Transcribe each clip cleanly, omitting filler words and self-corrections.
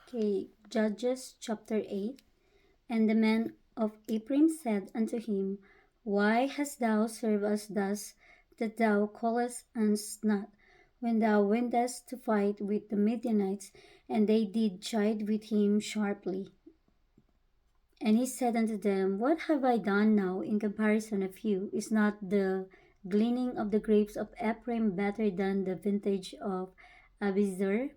Okay, Judges chapter 8. And the man of Ephraim said unto him, Why hast thou served us thus, that thou callest us not, when thou wentest to fight with the Midianites? And they did chide with him sharply. And he said unto them, What have I done now in comparison of you? Is not the gleaning of the grapes of Ephraim better than the vintage of Abiezer?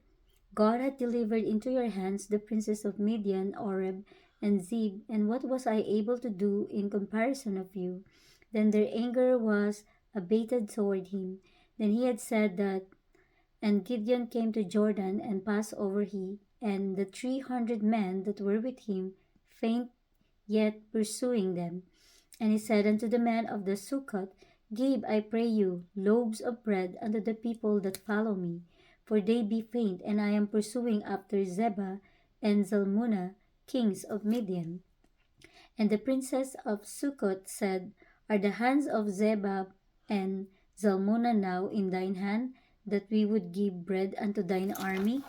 God had delivered into your hands the princes of Midian, Oreb, and Zeb, and what was I able to do in comparison of you? Then their anger was abated toward him. Then he had said that, and Gideon came to Jordan and passed over he, and the 300 men that were with him, faint yet pursuing them. And he said unto the men of the Sukkot, Give, I pray you, loaves of bread unto the people that follow me, for they be faint, and I am pursuing after Zebah and Zalmunna, kings of Midian. And the princess of Sukkot said, Are the hands of Zebah and Zalmunna now in thine hand, that we would give bread unto thine army?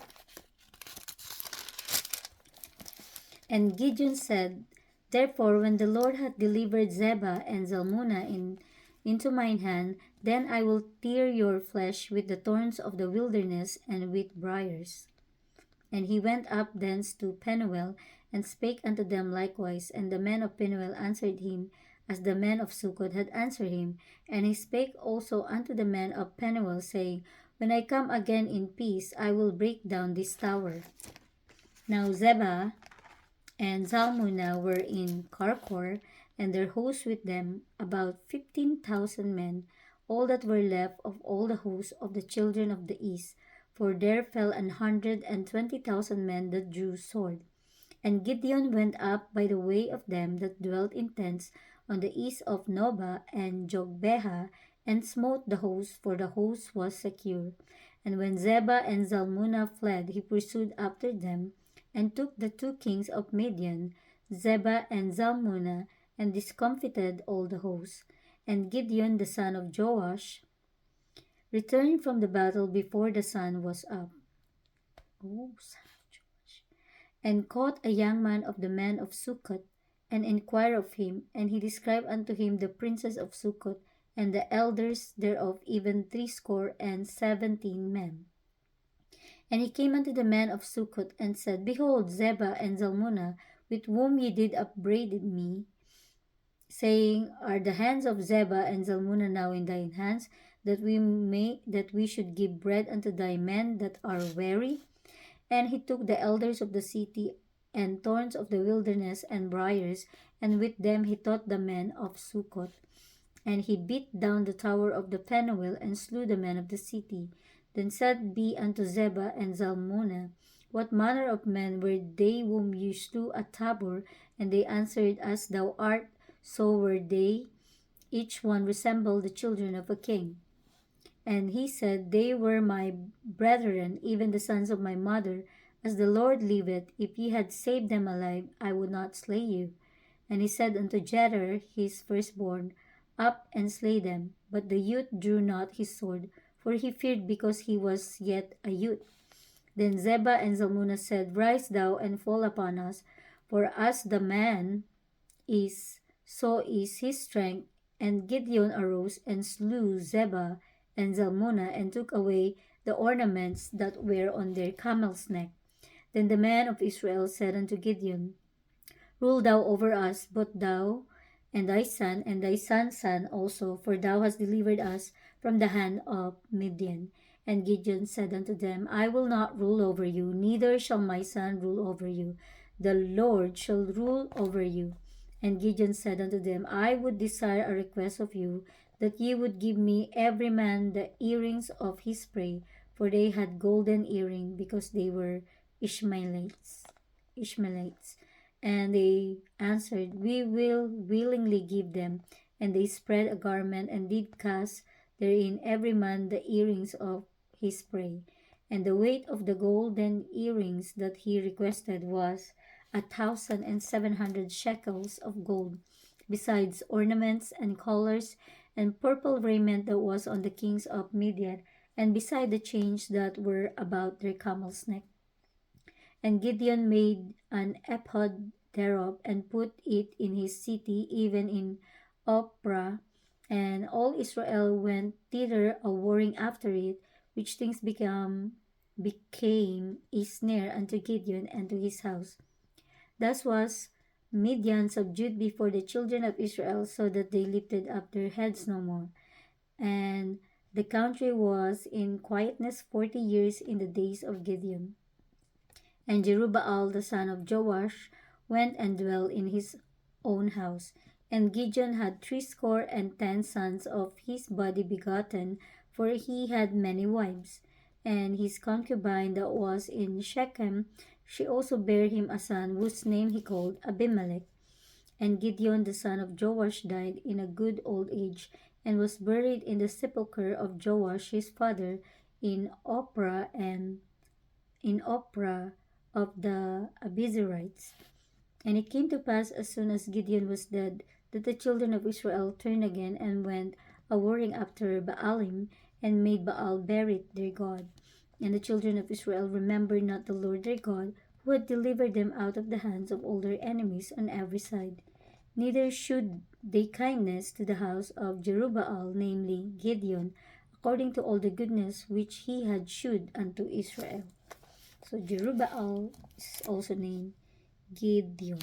And Gideon said, Therefore, when the Lord hath delivered Zebah and Zalmunna into mine hand, then I will tear your flesh with the thorns of the wilderness and with briars. And he went up thence to Penuel, and spake unto them likewise. And the men of Penuel answered him, as the men of Sukkot had answered him. And he spake also unto the men of Penuel, saying, When I come again in peace, I will break down this tower. Now Zebah and Zalmunna were in Karkor, and their host with them, about 15,000 men, all that were left of all the hosts of the children of the east. For there fell 120,000 men that drew sword. And Gideon went up by the way of them that dwelt in tents on the east of Nobah and Jogbeha, and smote the host, for the host was secure. And when Zebah and Zalmunna fled, he pursued after them, and took the two kings of Midian, Zebah and Zalmunna, and discomfited all the host. And Gideon the son of Joash returned from the battle before the sun was up. Oh, son of Joash. And caught a young man of the men of Sukkot, and inquired of him, and he described unto him the princes of Sukkot, and the elders thereof, even 70 men. And he came unto the men of Sukkot, and said, Behold, Zebah and Zalmunna, with whom ye did upbraid me, saying, Are the hands of Zebah and Zalmunna now in thine hands, that we should give bread unto thy men that are weary? And he took the elders of the city, and thorns of the wilderness, and briars, and with them he taught the men of Sukkot. And he beat down the tower of the Penuel, and slew the men of the city. Then said be unto Zebah and Zalmunna, What manner of men were they whom you slew at Tabor? And they answered, As thou art, so were they. Each one resembled the children of a king. And he said, They were my brethren, even the sons of my mother. As the Lord liveth, if ye had saved them alive, I would not slay you. And he said unto Jeter his firstborn, Up and slay them. But the youth drew not his sword, for he feared because he was yet a youth. Then Zebah and Zalmunna said, Rise thou and fall upon us, for as the man is, so is his strength. And Gideon arose and slew Zebah and Zalmunna, and took away the ornaments that were on their camels' neck. Then the men of Israel said unto Gideon, Rule thou over us, both thou and thy son's son also, for thou hast delivered us from the hand of Midian. And Gideon said unto them, I will not rule over you, neither shall my son rule over you. The Lord shall rule over you. And Gideon said unto them, I would desire a request of you, that ye would give me every man the earrings of his prey, for they had golden earring, because they were Ishmaelites. Ishmaelites. And they answered, We will willingly give them. And they spread a garment, and did cast therein every man the earrings of his prey. And the weight of the golden earrings that he requested was 1,700 shekels of gold, besides ornaments and collars and purple raiment that was on the kings of Midian, and beside the chains that were about their camels' neck. And Gideon made an ephod thereof, and put it in his city, even in Ophrah. And all Israel went thither a warring after it, which things became a snare unto Gideon and to his house. Thus was Midian subdued before the children of Israel, so that they lifted up their heads no more. And the country was in quietness 40 years in the days of Gideon. And Jerubbaal the son of Joash went and dwelt in his own house. And Gideon had 70 sons of his body begotten, for he had many wives. And his concubine that was in Shechem, she also bare him a son, whose name he called Abimelech. And Gideon the son of Joash died in a good old age, and was buried in the sepulchre of Joash his father in Ophrah of the Abizarites. And it came to pass, as soon as Gideon was dead, that the children of Israel turned again and went a warring after Baalim, and made Baal Berith their god. And the children of Israel remembered not the Lord their God, who had delivered them out of the hands of all their enemies on every side. Neither shewed they kindness to the house of Jerubbaal, namely Gideon, according to all the goodness which he had shewed unto Israel. So Jerubbaal is also named Gideon.